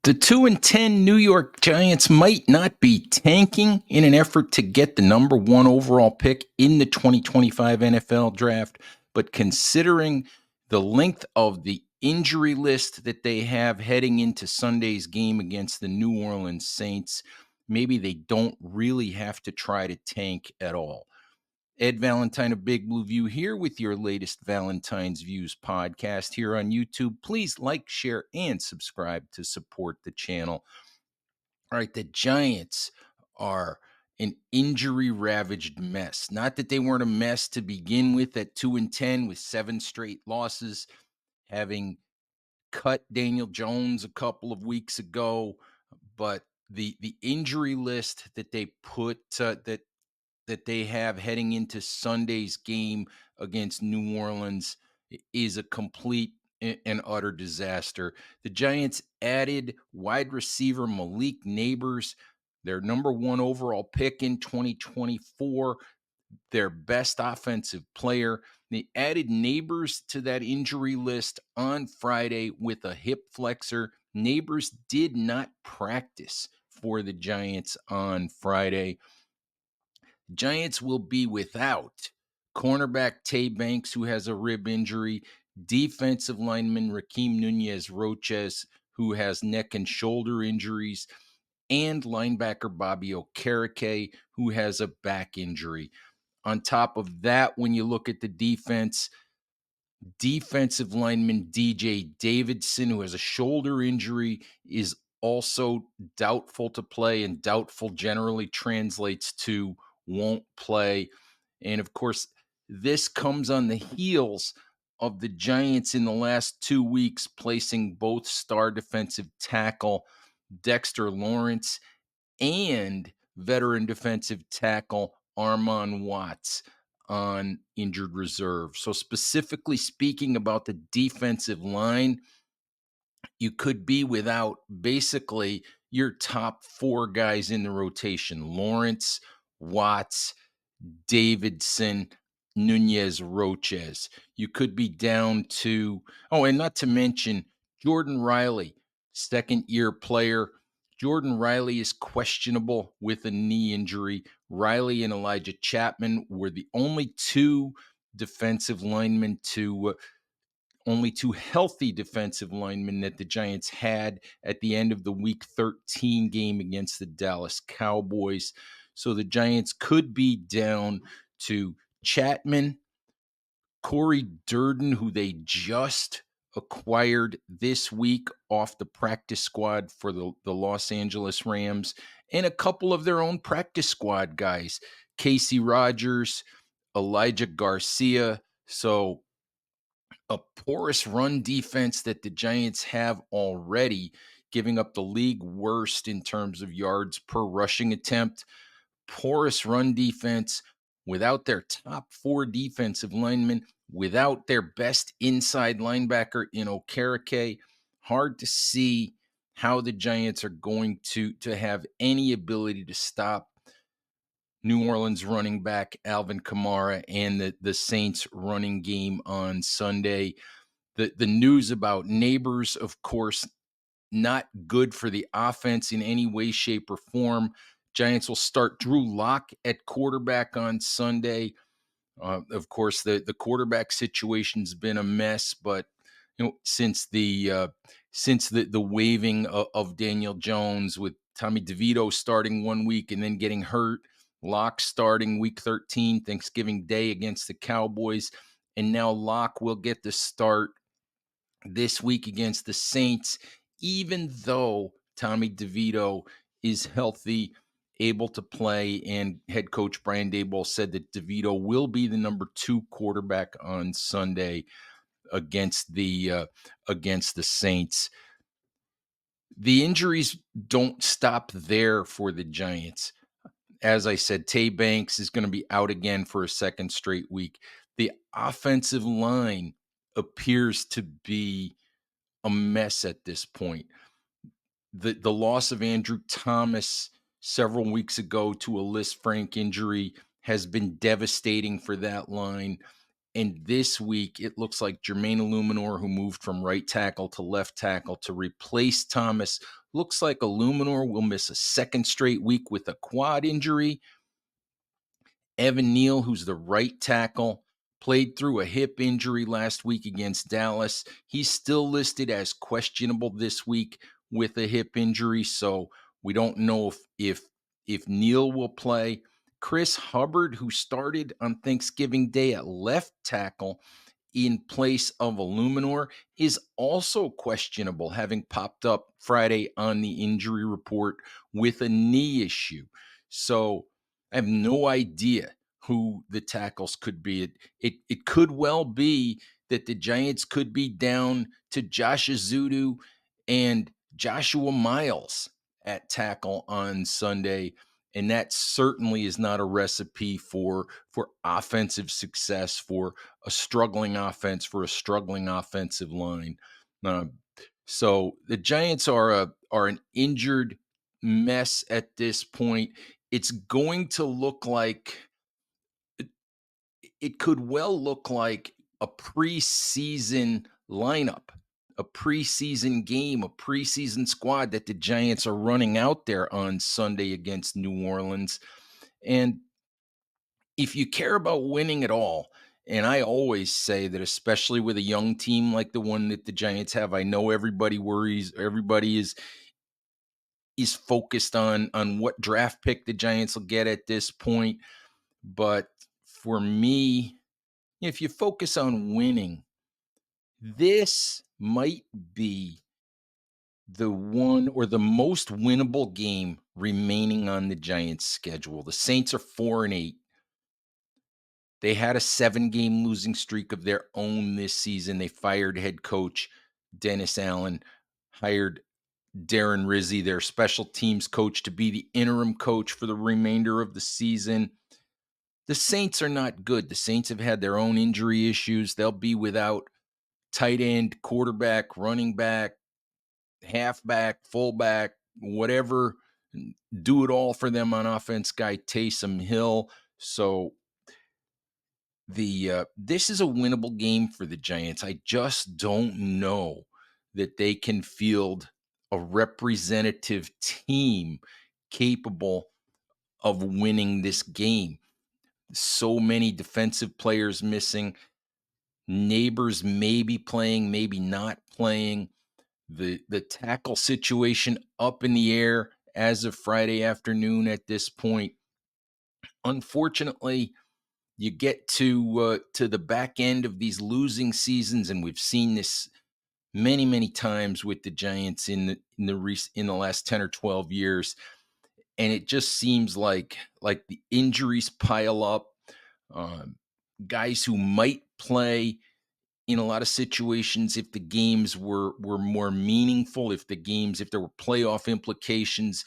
The 2-10 New York Giants might not be tanking in an effort to get the number one overall pick in the 2025 NFL draft, but considering the length of the injury list that they have heading into Sunday's game against the New Orleans Saints, maybe they don't really have to try to tank at all. Ed Valentine of Big Blue View here with your latest Valentine's Views podcast here on YouTube. Please like, share, and subscribe to support the channel. All right, the Giants are an injury-ravaged mess. Not that they weren't a mess to begin with at 2-10 with 7 straight losses, having cut Daniel Jones a couple of weeks ago, but the injury list that they put that they have heading into Sunday's game against New Orleans is a complete and utter disaster. The Giants added wide receiver Malik Nabers, their number one overall pick in 2024, their best offensive player. They added Nabers to that injury list on Friday with a hip flexor. Nabers did not practice for the Giants on Friday. Giants will be without cornerback Tay Banks, who has a rib injury, defensive lineman Raheem Nunez-Roches, who has neck and shoulder injuries, and linebacker Bobby Okereke, who has a back injury. On top of that, when you look at the defensive lineman DJ Davidson, who has a shoulder injury, is also doubtful to play, and doubtful generally translates to won't play. And of course, this comes on the heels of the Giants in the last 2 weeks placing both star defensive tackle Dexter Lawrence and veteran defensive tackle Armon Watts on injured reserve. So specifically speaking about the defensive line, you could be without basically your top 4 guys in the rotation: Lawrence, Watts, Davidson, Nunez-Roches. You could be down to, and not to mention Jordan Riley, second-year player. Jordan Riley is questionable with a knee injury. Riley and Elijah Chapman were the only two healthy defensive linemen that the Giants had at the end of the Week 13 game against the Dallas Cowboys. So the Giants could be down to Chapman, Corey Durden, who they just acquired this week off the practice squad for the Los Angeles Rams, and a couple of their own practice squad guys, Casey Rogers, Elijah Garcia. So a porous run defense that the Giants have already, giving up the league worst in terms of yards per rushing attempt. Porous run defense without their top 4 defensive linemen, without their best inside linebacker in Okereke. Hard to see how the Giants are going to have any ability to stop New Orleans running back Alvin Kamara and the Saints running game on Sunday. The news about Nabers, of course, not good for the offense in any way, shape, or form. Giants will start Drew Lock at quarterback on Sunday. Of course, the quarterback situation's been a mess, but since the waiving of Daniel Jones, with Tommy DeVito starting 1 week and then getting hurt, Lock starting Week 13, Thanksgiving Day against the Cowboys, and now Lock will get the start this week against the Saints, even though Tommy DeVito is healthy, able to play, and head coach Brian Daboll said that DeVito will be the number 2 quarterback on Sunday against the Saints. The injuries don't stop there for the Giants. As I said, Tay Banks is going to be out again for a second straight week. The offensive line appears to be a mess at this point. The loss of Andrew Thomas several weeks ago to a Lisfranc injury has been devastating for that line. And this week, it looks like Jermaine Illuminor, who moved from right tackle to left tackle to replace Thomas, looks like Illuminor will miss a second straight week with a quad injury. Evan Neal, who's the right tackle, played through a hip injury last week against Dallas. He's still listed as questionable this week with a hip injury, so we don't know if Neal will play. Chris Hubbard, who started on Thanksgiving Day at left tackle in place of Illuminor, is also questionable, having popped up Friday on the injury report with a knee issue. So I have no idea who the tackles could be. It could well be that the Giants could be down to Josh Azudu and Joshua Miles at tackle on Sunday, and that certainly is not a recipe for offensive success for a struggling offense, for a struggling offensive line. Um, so the Giants are an injured mess at this point. It's going to look like it could well look like a preseason lineup, a preseason game, a preseason squad that the Giants are running out there on Sunday against New Orleans. And if you care about winning at all, and I always say that, especially with a young team like the one that the Giants have, I know everybody worries, everybody is focused on what draft pick the Giants will get at this point. But for me, if you focus on winning, this might be the one or the most winnable game remaining on the Giants' schedule. The Saints are 4-8. They had a 7-game losing streak of their own this season. They fired head coach Dennis Allen, hired Darren Rizzi, their special teams coach, to be the interim coach for the remainder of the season. The Saints are not good. The Saints have had their own injury issues. They'll be without tight end, quarterback, running back, halfback, fullback, whatever. Do it all for them on offense, guy Taysom Hill. So this is a winnable game for the Giants. I just don't know that they can field a representative team capable of winning this game. So many defensive players missing. Neighbors maybe playing, maybe not playing. The tackle situation up in the air as of Friday afternoon at this point. Unfortunately, you get to the back end of these losing seasons, and we've seen this many times with the Giants in the last 10 or 12 years, and it just seems like the injuries pile up. Um, Guys who might play in a lot of situations, if the games were more meaningful, if there were playoff implications,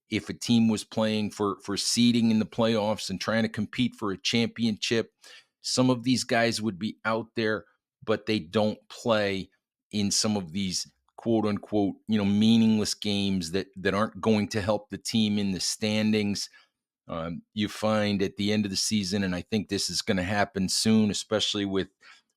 if a team was playing for seeding in the playoffs and trying to compete for a championship, some of these guys would be out there, but they don't play in some of these quote unquote, meaningless games that aren't going to help the team in the standings. You find at the end of the season, and I think this is going to happen soon, especially with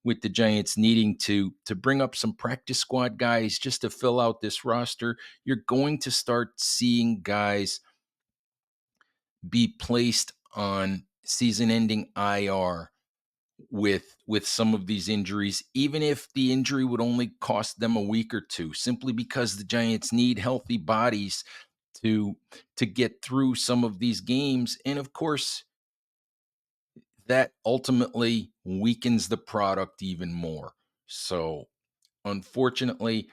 the Giants needing to bring up some practice squad guys just to fill out this roster. You're going to start seeing guys be placed on season-ending IR with some of these injuries, even if the injury would only cost them a week or two, simply because the Giants need healthy bodies to get through some of these games. And of course, that ultimately weakens the product even more. So, unfortunately,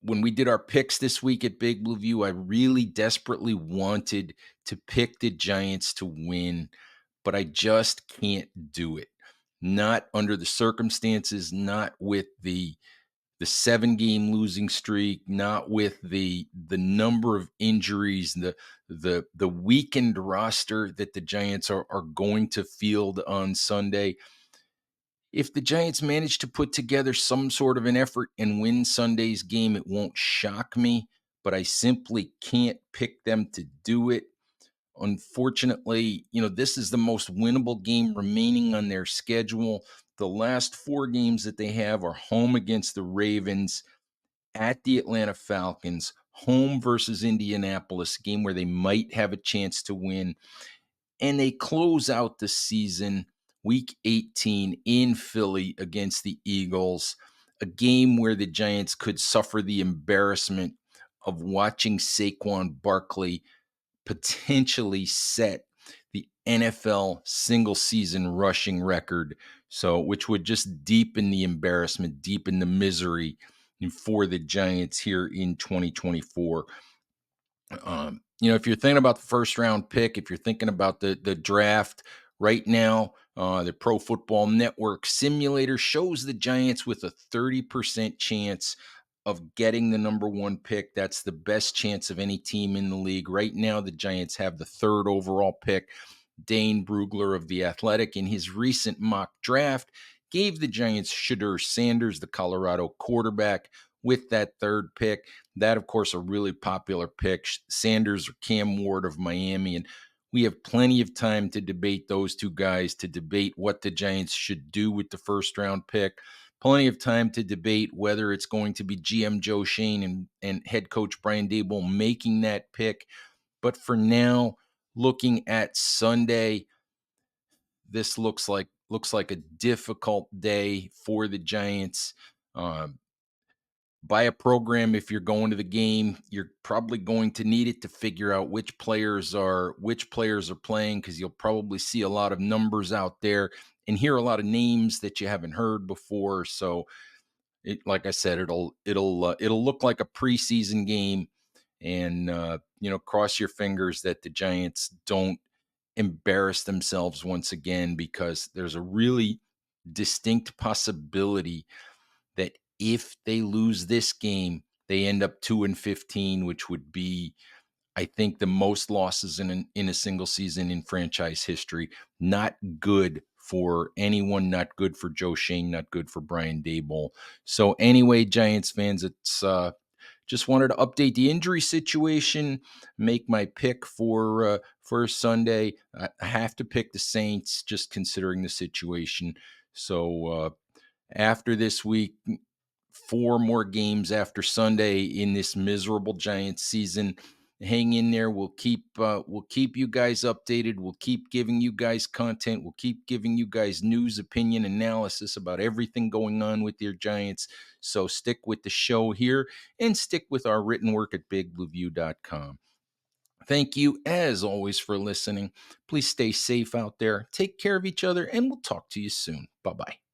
when we did our picks this week at Big Blue View, I really desperately wanted to pick the Giants to win, but I just can't do it. Not under the circumstances, not with the 7-game losing streak, not with the number of injuries, the weakened roster that the Giants are going to field on Sunday. If the Giants manage to put together some sort of an effort and win Sunday's game, it won't shock me, but I simply can't pick them to do it. Unfortunately, this is the most winnable game remaining on their schedule. The last 4 games that they have are home against the Ravens, at the Atlanta Falcons, home versus Indianapolis, game where they might have a chance to win. And they close out the season week 18 in Philly against the Eagles, a game where the Giants could suffer the embarrassment of watching Saquon Barkley potentially set the NFL single season rushing record. So, which would just deepen the embarrassment, deepen the misery for the Giants here in 2024. If you're thinking about the first round pick, if you're thinking about the draft right now, the Pro Football Network simulator shows the Giants with a 30% chance of getting the number 1 pick. That's the best chance of any team in the league. Right now, the Giants have the 3rd overall pick. Dane Brugler of The Athletic, in his recent mock draft, gave the Giants Shedeur Sanders, the Colorado quarterback, with that 3rd pick. That, of course, a really popular pick. Sanders or Cam Ward of Miami. And we have plenty of time to debate those 2 guys, to debate what the Giants should do with the first round pick. Plenty of time to debate whether it's going to be GM Joe Shane and head coach Brian Daboll making that pick. But for now, looking at Sunday, this looks like a difficult day for the Giants. Buy a program if you're going to the game. You're probably going to need it to figure out which players are playing, because you'll probably see a lot of numbers out there and hear a lot of names that you haven't heard before. So, like I said, it'll look like a preseason game, and cross your fingers that the Giants don't embarrass themselves once again, because there's a really distinct possibility that if they lose this game, they end up 2-15, which would be, I think, the most losses in a single season in franchise history. Not good for anyone, not good for Joe Shane, not good for Brian Daboll. So anyway, Giants fans, it's just wanted to update the injury situation, make my pick for Sunday. I have to pick the Saints, just considering the situation. So after this week, 4 more games after Sunday in this miserable Giants season. Hang in there. We'll keep you guys updated. We'll keep giving you guys content. We'll keep giving you guys news, opinion, analysis about everything going on with your Giants. So stick with the show here and stick with our written work at bigblueview.com. Thank you, as always, for listening. Please stay safe out there. Take care of each other, and we'll talk to you soon. Bye-bye.